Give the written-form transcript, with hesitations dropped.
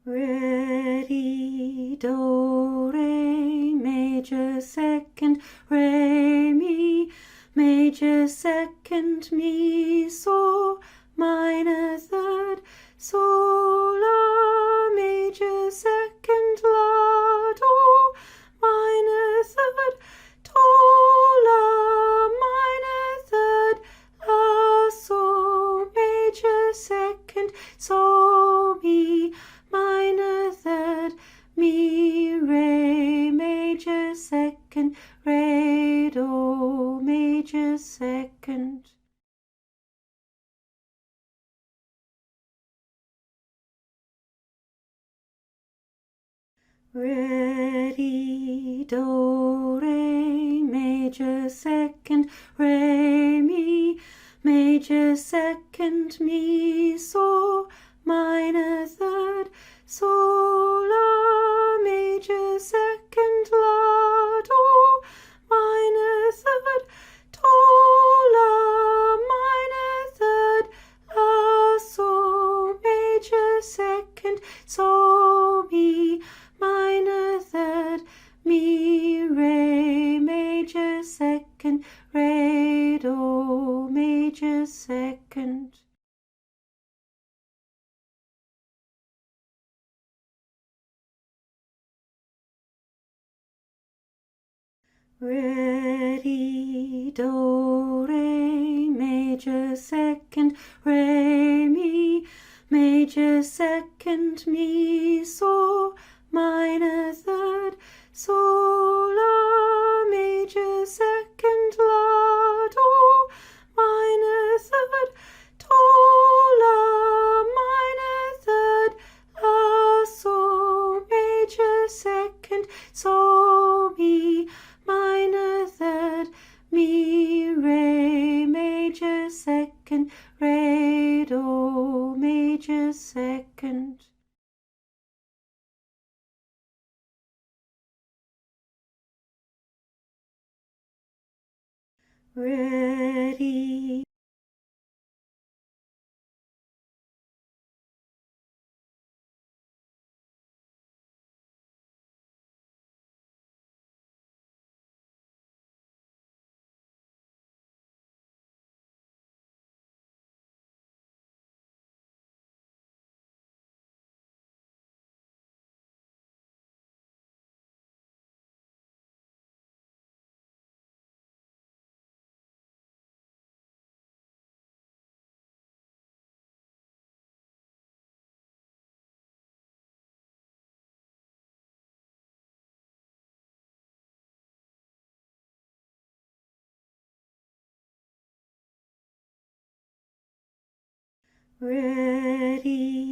Ready, do, re, major second, re, mi, major second, mi, so, minor third, so, la, major second, la, do, minor third, do, la, minor third, la, so, major second, so, mi, minor third, mi, re, major second, re, do, major second. Ready, do, re, major second, re, mi, major second, mi, so, minor third, so, la, major second, la, do, minor third, do, la, minor third, la, so, major second, so, mi, minor third, mi, re, major second, re, do, major second. Ready, do, re, major second, re, mi, major second, mi, so, minor third, so, la, major second, la, do, minor third, do, la, minor third, la, so, major second, so, mi, minor third, mi, re, major second, re, do, major second. Ready. Ready.